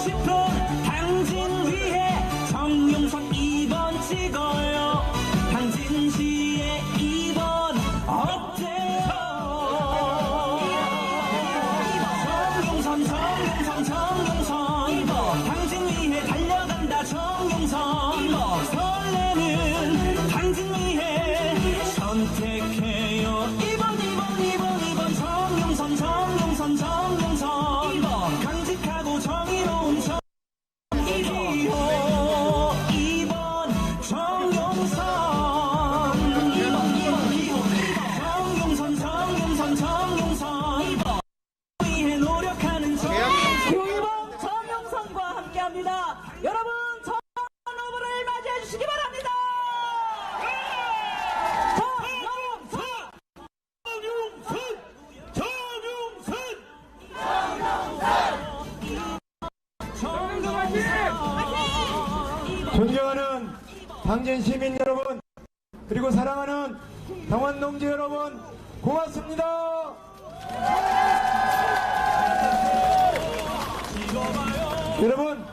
싶어 당진 위해 정용선 2번 찍어요. 당진시의 2번 어때요? 정용선 당진 위해 달려간다. 정용선 설레는 당진 위해 선택해요. 2번 정용선 강직하고 정의로운 정의로 2번 정용선 위해 노력하는 정용선 2번 정용선과 함께합니다. 여러분 정용선 후보를 맞이해 주시기 바랍니다. 존경하는 당진 시민 여러분, 그리고 사랑하는 당원 동지 여러분, 고맙습니다. 여러분,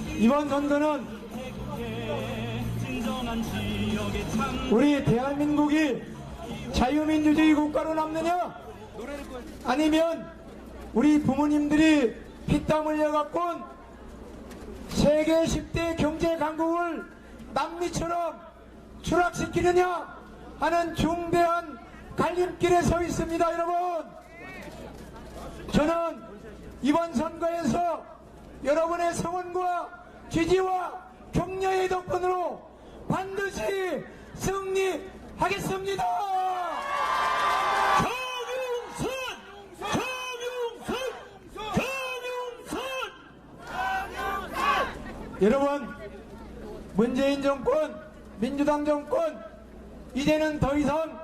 이번 선거는 우리 대한민국이 자유민주주의 국가로 남느냐, 아니면 우리 부모님들이 피땀 흘려갖고 세계 10대 경제 강국을 남미처럼 추락시키느냐 하는 중대한 갈림길에 서 있습니다. 여러분, 저는 이번 선거에서 여러분의 성원과 지지와 격려의 덕분으로 반드시 승리하겠습니다. 여러분, 문재인 정권, 민주당 정권, 이제는 더 이상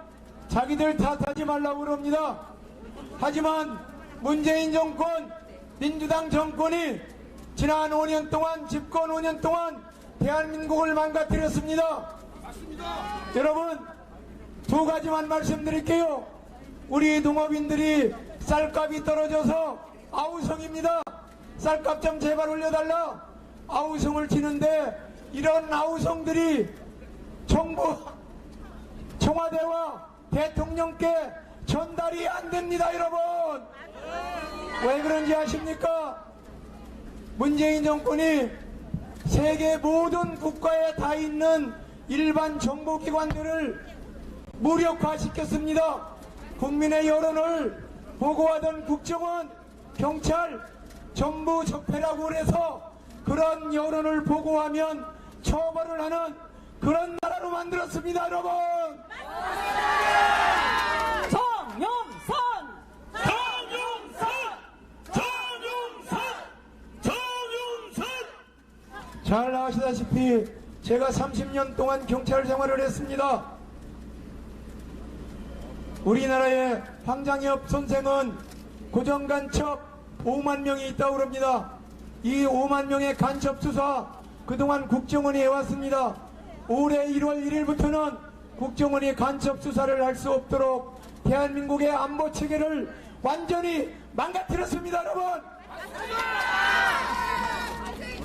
자기들 탓하지 말라고 그럽니다. 하지만 문재인 정권, 민주당 정권이 지난 5년 동안, 집권 5년 동안 대한민국을 망가뜨렸습니다. 여러분, 두 가지만 말씀드릴게요. 우리 농업인들이 쌀값이 떨어져서 아우성입니다. 쌀값 좀 제발 올려달라. 아우성을 치는데 이런 아우성들이 정부, 청와대와 대통령께 전달이 안 됩니다. 여러분, 왜 그런지 아십니까? 문재인 정권이 세계 모든 국가에 다 있는 일반 정보기관들을 무력화시켰습니다. 국민의 여론을 보고하던 국정원, 경찰 전부 적폐라고 해서 그런 여론을 보고하면 처벌을 하는 그런 나라로 만들었습니다. 여러분, 잘 아시다시피 제가 30년 동안 경찰 생활을 했습니다. 우리나라의 황장엽 선생은 고정간첩 5만 명이 있다고 합니다. 이 5만 명의 간첩 수사 그동안 국정원이 해왔습니다. 올해 1월 1일부터는 국정원이 간첩 수사를 할 수 없도록 대한민국의 안보 체계를 완전히 망가뜨렸습니다. 여러분,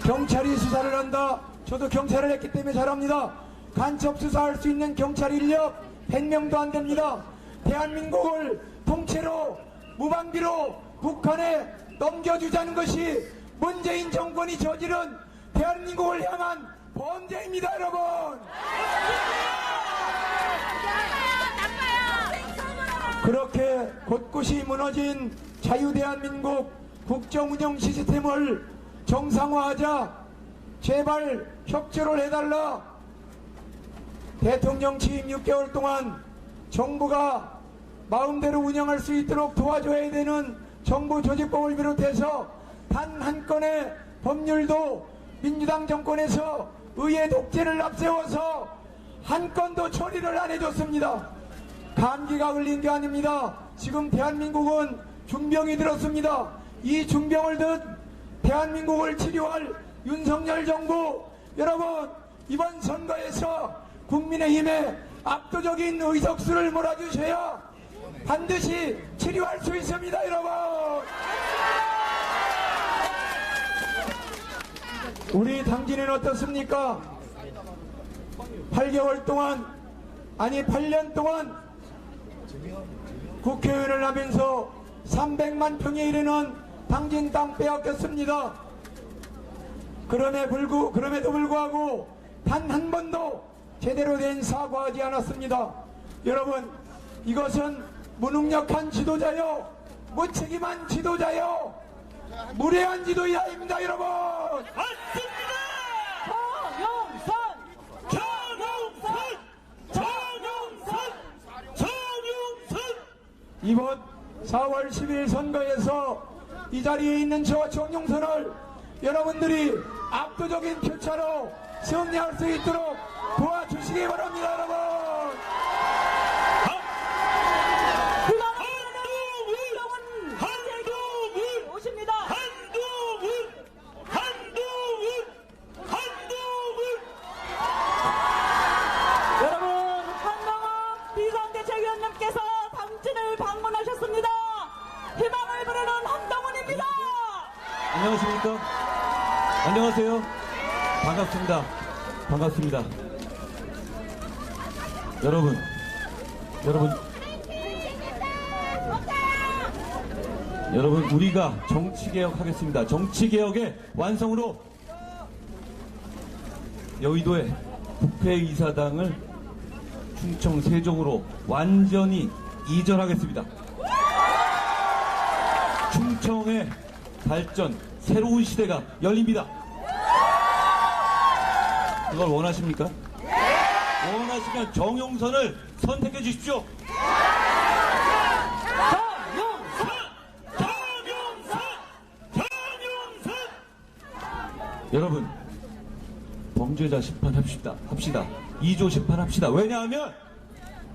경찰이 수사를 한다. 저도 경찰을 했기 때문에 잘합니다. 간첩 수사할 수 있는 경찰 인력 100명도 안 됩니다. 대한민국을 통째로 무방비로 북한에 넘겨주자는 것이 문재인 정권이 저지른 대한민국을 향한 범죄입니다. 여러분, 그렇게 곳곳이 무너진 자유대한민국 국정운영 시스템을 정상화하자 제발 협조를 해달라. 대통령 취임 6개월 동안 정부가 마음대로 운영할 수 있도록 도와줘야 되는 정부 조직법을 비롯해서 단 한 건의 법률도 민주당 정권에서 의회 독재를 앞세워서 한 건도 처리를 안 해줬습니다. 감기가 걸린 게 아닙니다. 지금 대한민국은 중병이 들었습니다. 이 중병을 든 대한민국을 치료할 윤석열 정부, 여러분, 이번 선거에서 국민의힘에 압도적인 의석수를 몰아주셔야 반드시 치료할 수 있습니다. 여러분, 우리 당진은 어떻습니까? 8개월 동안, 아니 8년 동안 국회의원을 하면서 300만 평에 이르는 당진 땅 빼앗겼습니다. 그럼에도 불구하고 단 한 번도 제대로 된 사과하지 않았습니다. 여러분, 이것은 무능력한 지도자요, 무책임한 지도자요, 무례한 지도자입니다. 여러분, 맞습니다. 정용선. 이번 4월 10일 선거에서 이 자리에 있는 저 정용선을 여러분들이 압도적인 표차로 승리할 수 있도록 도와주시기 바랍니다. 여러분, 한동훈 오십니다. 여러분, 한동훈 비상대책위원님께서 당진을 방문하셨습니다. 희망을 부르는 한동훈입니다. 안녕하십니까? 안녕하세요. 반갑습니다. 여러분, 우리가 정치개혁 하겠습니다. 정치개혁의 완성으로 여의도의 국회의사당을 충청 세종으로 완전히 이전하겠습니다. 충청의 발전, 새로운 시대가 열립니다. 그걸 원하십니까? 원하시면 정용선을 선택해 주십시오. 여러분, 범죄자 심판합시다. 2조 심판합시다. 왜냐하면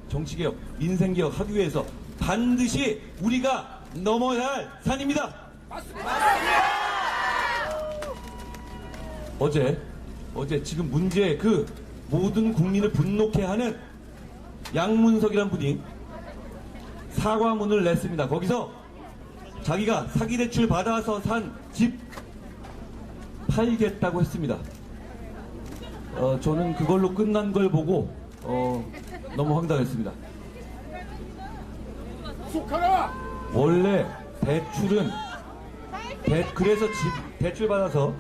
정치개혁, 민생개혁 하기 위해서 반드시 우리가 넘어야 할 산입니다. 어제 지금 문제의 그 모든 국민을 분노케 하는 양문석이란 분이 사과문을 냈습니다. 거기서 자기가 사기대출 받아서 산 집 팔겠다고 했습니다. 저는 그걸로 끝난 걸 보고 너무 황당했습니다. 원래 대출은 그래서 대출 받아서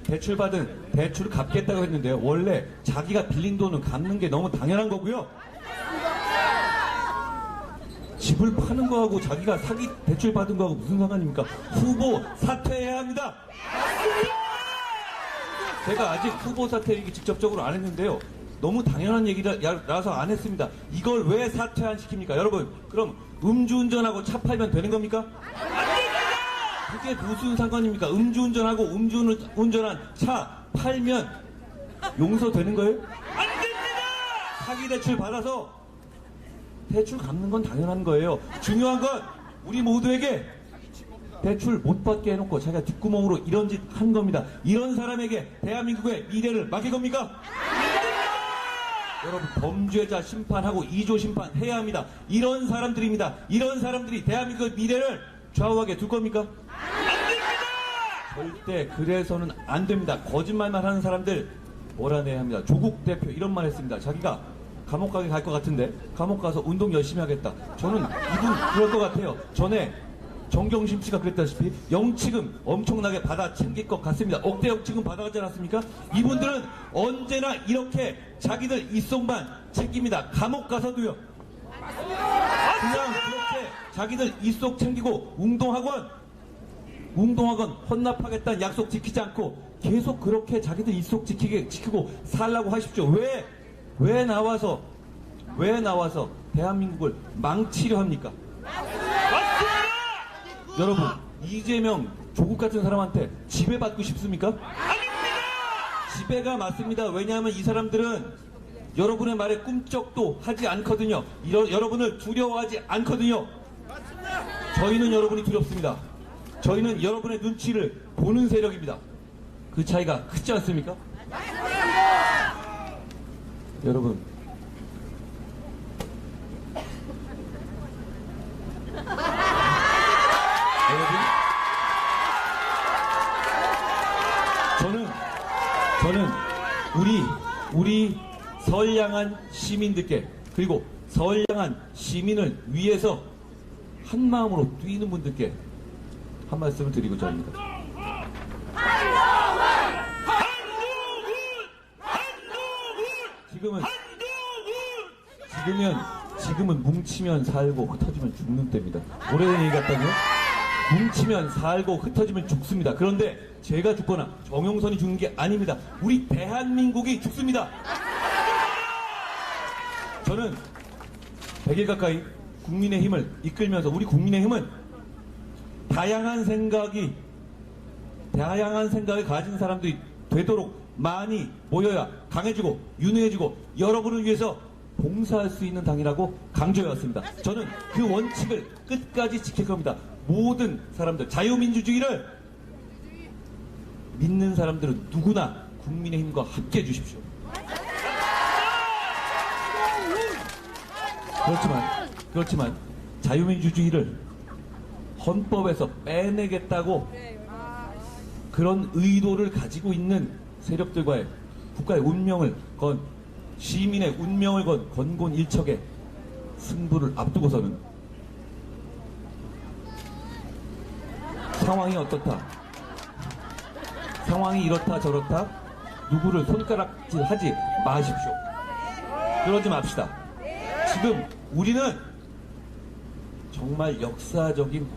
대출받은 대출을 갚겠다고 했는데요. 원래 자기가 빌린 돈은 갚는 게 너무 당연한 거고요. 집을 파는 거하고 자기가 사기 대출 받은 거하고 무슨 상관입니까? 후보 사퇴해야 합니다. 제가 아직 후보 사퇴 얘기 직접적으로 안 했는데요. 너무 당연한 얘기라서 안 했습니다. 이걸 왜 사퇴 안 시킵니까? 여러분, 그럼 음주운전하고 차 팔면 되는 겁니까? 그게 무슨 상관입니까? 음주운전하고 음주운전한 차 팔면 용서되는 거예요? 안 됩니다. 사기 대출 받아서 대출 갚는 건 당연한 거예요. 중요한 건 우리 모두에게 대출 못 받게 해놓고 자기가 뒷구멍으로 이런 짓 한 겁니다. 이런 사람에게 대한민국의 미래를 맡길 겁니까? 여러분, 범죄자 심판하고 2조 심판 해야 합니다. 이런 사람들입니다. 이런 사람들이 대한민국의 미래를 좌우하게 둘 겁니까? 절대 그래서는 안 됩니다. 거짓말만 하는 사람들 몰아내야 합니다. 조국 대표 이런 말 했습니다. 자기가 감옥 가게 갈 것 같은데 감옥 가서 운동 열심히 하겠다. 저는 이분 그럴 것 같아요. 전에 정경심 씨가 그랬다시피 영치금 엄청나게 받아 챙길 것 같습니다. 억대 영치금 받아가지 않았습니까? 이분들은 언제나 이렇게 자기들 입속만 챙깁니다. 감옥 가서도요. 그냥 그렇게 자기들 입속 챙기고 운동학원 헌납하겠다는 약속 지키지 않고 계속 그렇게 자기들 입속 지키고 살라고 하십시오. 왜 나와서 대한민국을 망치려 합니까? 여러분, 이재명, 조국 같은 사람한테 지배받고 싶습니까? 아닙니다. 지배가 맞습니다. 왜냐하면 이 사람들은 여러분의 말에 꿈쩍도 하지 않거든요. 여러분을 두려워하지 않거든요. 저희는 여러분이 두렵습니다. 저희는 여러분의 눈치를 보는 세력입니다. 그 차이가 크지 않습니까? 여러분, 저는 우리 선량한 시민들께, 그리고 선량한 시민을 위해서 한 마음으로 뛰는 분들께 한 말씀을 드리고자 합니다. 지금은 뭉치면 살고 흩어지면 죽는 때입니다. 오래된 얘기 같다고요? 뭉치면 살고 흩어지면 죽습니다. 그런데 제가 죽거나 정용선이 죽는 게 아닙니다. 우리 대한민국이 죽습니다. 저는 100일 가까이 국민의힘을 이끌면서 우리 국민의힘은 다양한 생각을 가진 사람들이 되도록 많이 모여야 강해지고 유능해지고 여러분을 위해서 봉사할 수 있는 당이라고 강조해왔습니다. 저는 그 원칙을 끝까지 지킬 겁니다. 모든 사람들, 자유민주주의를 믿는 사람들은 누구나 국민의힘과 함께 해주십시오. 그렇지만 자유민주주의를 헌법에서 빼내겠다고 그런 의도를 가지고 있는 세력들과의 국가의 운명을 건, 시민의 운명을 건 건곤일척의 승부를 앞두고서는 상황이 어떻다, 상황이 이렇다 저렇다 누구를 손가락질하지 마십시오. 그러지 맙시다. 지금 우리는 정말 역사적인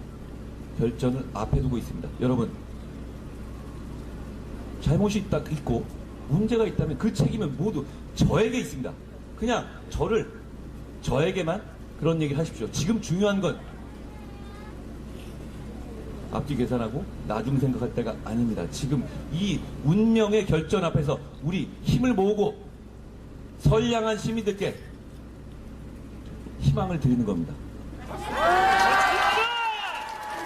결전을 앞에 두고 있습니다. 여러분, 잘못이 있고 문제가 있다면 그 책임은 모두 저에게 있습니다. 그냥 저에게만 그런 얘기를 하십시오. 지금 중요한 건 앞뒤 계산하고 나중 생각할 때가 아닙니다. 지금 이 운명의 결전 앞에서 우리 힘을 모으고 선량한 시민들께 희망을 드리는 겁니다.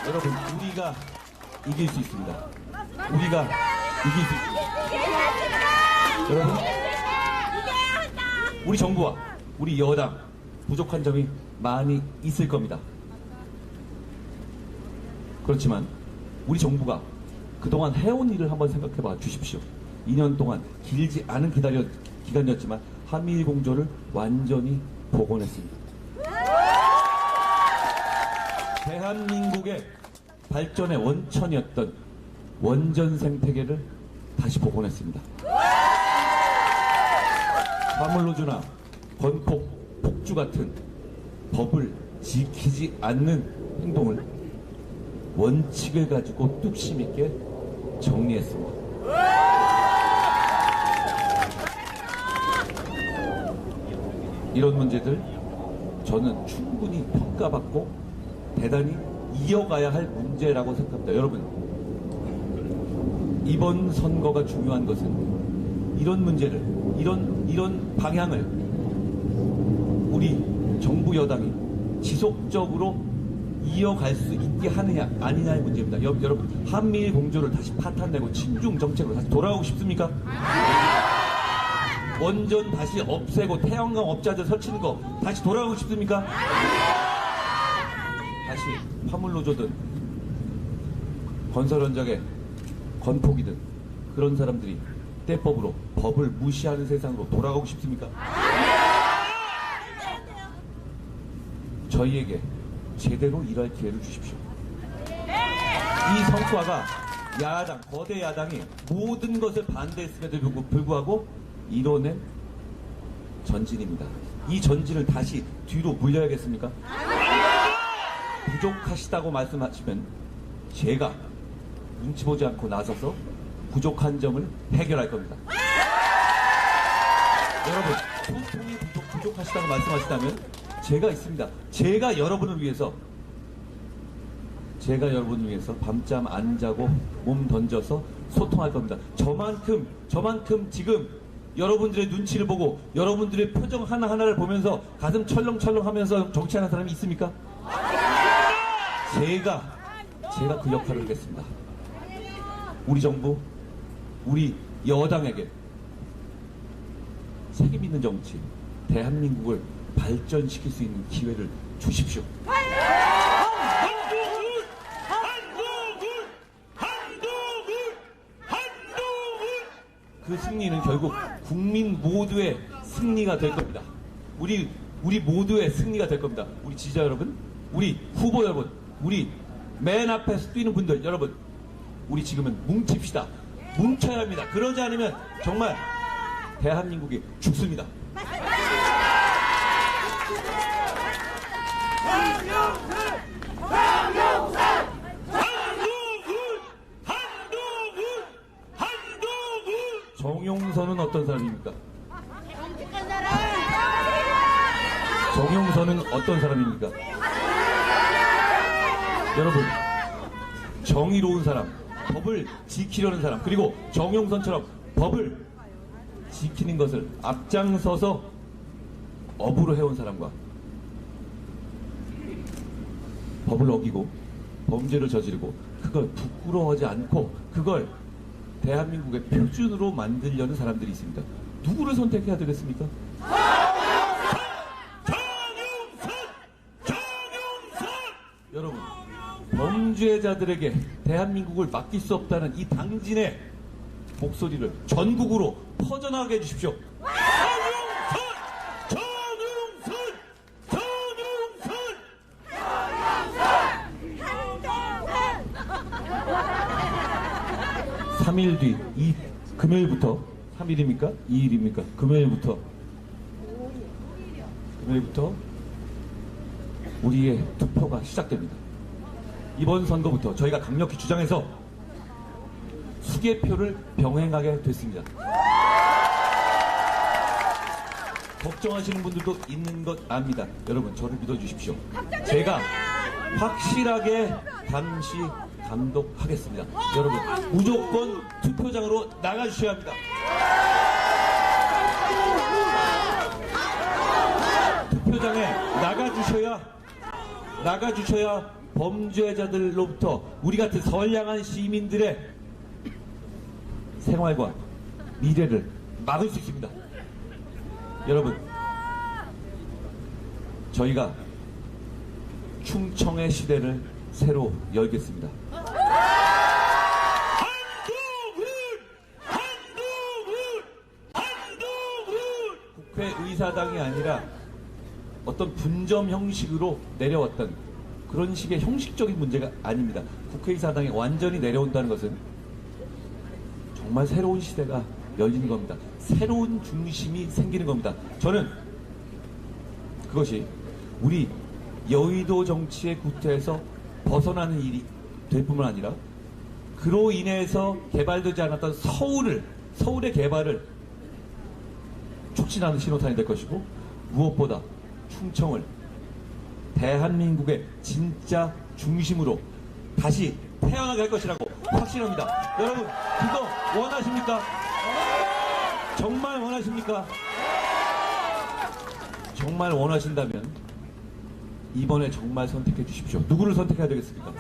여러분, 우리가 이길 수 있습니다. 우리가 이길 수 있습니다. 여러분, 우리 정부와 우리 여당 부족한 점이 많이 있을 겁니다. 그렇지만 우리 정부가 그동안 해온 일을 한번 생각해 봐 주십시오. 2년 동안 길지 않은 기간이었지만 한미일 공조를 완전히 복원했습니다. 대한민국의 발전의 원천이었던 원전 생태계를 다시 복원했습니다. 화물노조나 건폭, 폭주 같은 법을 지키지 않는 행동을 원칙을 가지고 뚝심 있게 정리했습니다. 이런 문제들 저는 충분히 평가받고 대단히 이어가야 할 문제라고 생각합니다. 여러분, 이번 선거가 중요한 것은 이런 문제를, 이런 방향을 우리 정부 여당이 지속적으로 이어갈 수 있게 하느냐 아니냐의 문제입니다. 여러분, 한미일 공조를 다시 파탄내고 친중 정책으로 다시 돌아오고 싶습니까? 원전 다시 없애고 태양광 업자들 설치는 거 다시 돌아오고 싶습니까? 다시 화물노조든 건설현장의 건폭이든 그런 사람들이 때법으로 법을 무시하는 세상으로 돌아가고 싶습니까? 저희에게 제대로 일할 기회를 주십시오. 이 성과가 거대 야당이 모든 것을 반대했음에도 불구하고 이뤄낸 전진입니다. 이 전진을 다시 뒤로 물려야겠습니까? 부족하시다고 말씀하시면 제가 눈치 보지 않고 나서서 부족한 점을 해결할 겁니다. 여러분, 소통이 부족하시다고 말씀하시다면 제가 있습니다. 제가 여러분을 위해서 밤잠 안 자고 몸 던져서 소통할 겁니다. 저만큼 지금 여러분들의 눈치를 보고 여러분들의 표정 하나하나를 보면서 가슴 철렁철렁 하면서 정치하는 사람이 있습니까? 제가 그 역할을 하겠습니다. 우리 정부, 우리 여당에게 책임 있는 정치, 대한민국을 발전시킬 수 있는 기회를 주십시오. 그 승리는 결국 국민 모두의 승리가 될 겁니다. 우리 모두의 승리가 될 겁니다. 우리 지지자 여러분, 우리 후보 여러분, 우리 맨 앞에서 뛰는 분들 여러분, 우리 지금은 뭉칩시다. 뭉쳐야 합니다. 그러지 않으면 정말 대한민국이 죽습니다. 정용선은 어떤 사람입니까? 정용선은 어떤 사람입니까? 여러분, 정의로운 사람, 법을 지키려는 사람, 그리고 정용선처럼 법을 지키는 것을 앞장서서 업으로 해온 사람과 법을 어기고 범죄를 저지르고 그걸 부끄러워하지 않고 그걸 대한민국의 표준으로 만들려는 사람들이 있습니다. 누구를 선택해야 되겠습니까? 여러분, 범죄자들에게 대한민국을 맡길 수 없다는 이 당진의 목소리를 전국으로 퍼져나가게 해주십시오. 정용선! 3일 뒤, 금요일부터, 3일입니까? 2일입니까? 금요일부터 우리의 투표가 시작됩니다. 이번 선거부터 저희가 강력히 주장해서 수개표를 병행하게 됐습니다. 걱정하시는 분들도 있는 것 압니다. 여러분, 저를 믿어주십시오. 제가 확실하게 감시 감독하겠습니다. 여러분, 무조건 투표장으로 나가주셔야 합니다. 투표장에 나가주셔야 범죄자들로부터 우리 같은 선량한 시민들의 생활과 미래를 막을 수 있습니다. 여러분, 저희가 충청의 시대를 새로 열겠습니다. 국회의사당이 아니라 어떤 분점 형식으로 내려왔던 그런 식의 형식적인 문제가 아닙니다. 국회의사당이 완전히 내려온다는 것은 정말 새로운 시대가 열리는 겁니다. 새로운 중심이 생기는 겁니다. 저는 그것이 우리 여의도 정치의 구태에서 벗어나는 일이 될 뿐만 아니라 그로 인해서 개발되지 않았던 서울의 개발을 촉진하는 신호탄이 될 것이고, 무엇보다 충청을 대한민국의 진짜 중심으로 다시 태어나게 할 것이라고 확신합니다. 여러분, 그거 원하십니까? 정말 원하십니까? 정말 원하신다면 이번에 정말 선택해 주십시오. 누구를 선택해야 되겠습니까?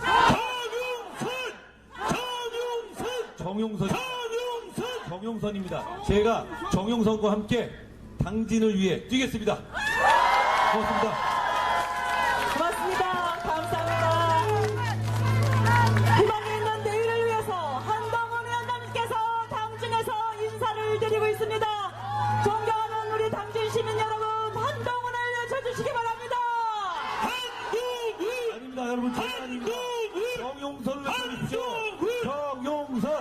정용선입니다. 제가 정용선과 함께 당진을 위해 뛰겠습니다. 고맙습니다. 고맙습니다. 감사합니다. 희망이 있는 내일을 위해서 한동훈 위원장님께서 당진에서 인사를 드리고 있습니다. 존경하는 우리 당진 시민 여러분, 한동훈을 외쳐주시기 바랍니다. 아닙니다, 여러분. 제가 아닙니다. 정용선을 외쳐주십시오. 정용선!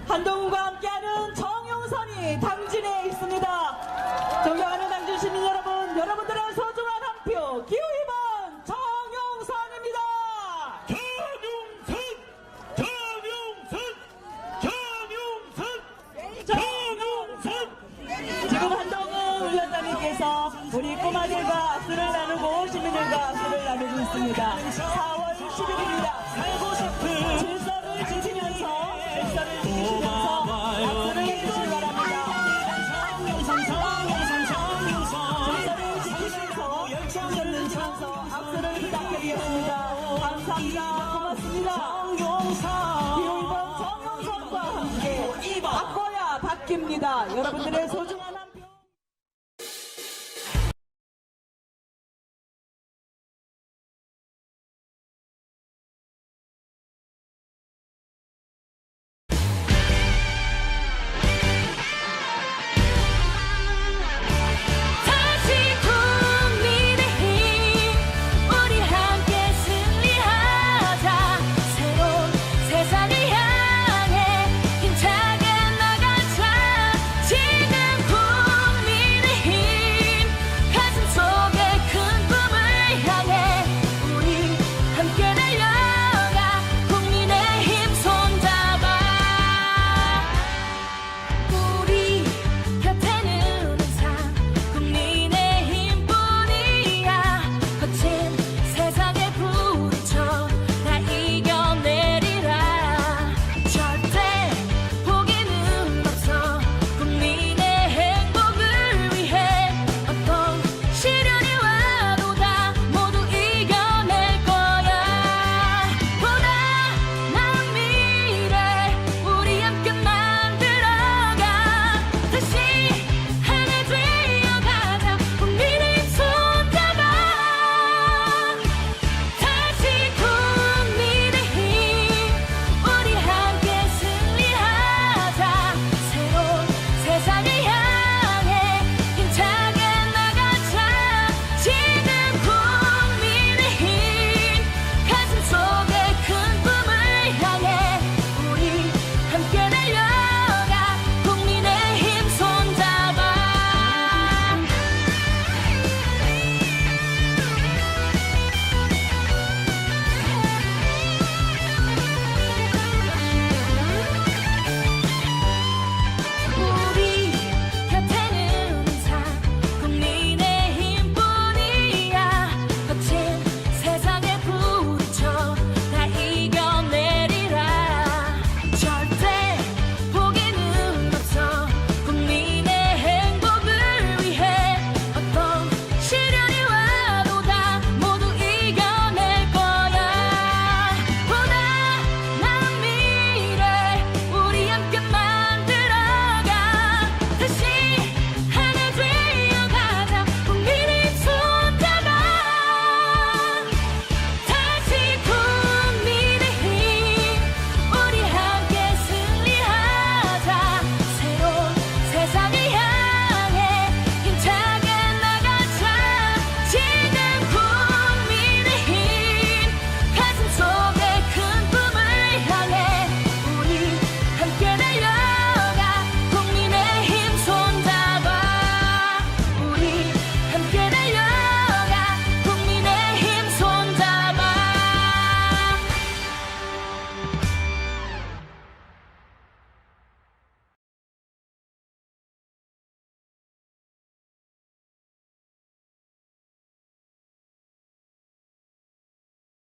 한동훈과 함께하는 정용선이 당진에 있습니다. 존경하는 당진 시민 여러분, 여러분들의 소중한 한 표 기호 2번 정용선입니다. 지금 한동훈 위원장님께서 우리 꼬마들과 악수를 나누고 시민들과 악수를 나누고 있습니다. 4월 10일입니다. 질서를 지키면서 악수를 해주시기 바랍니다. 질서를 지키면서 악수를 부탁드리겠습니다. 감사합니다. 고맙습니다. 기호 2번 정용선과 함께 바꿔야 바뀝니다. 여러분들의 소중한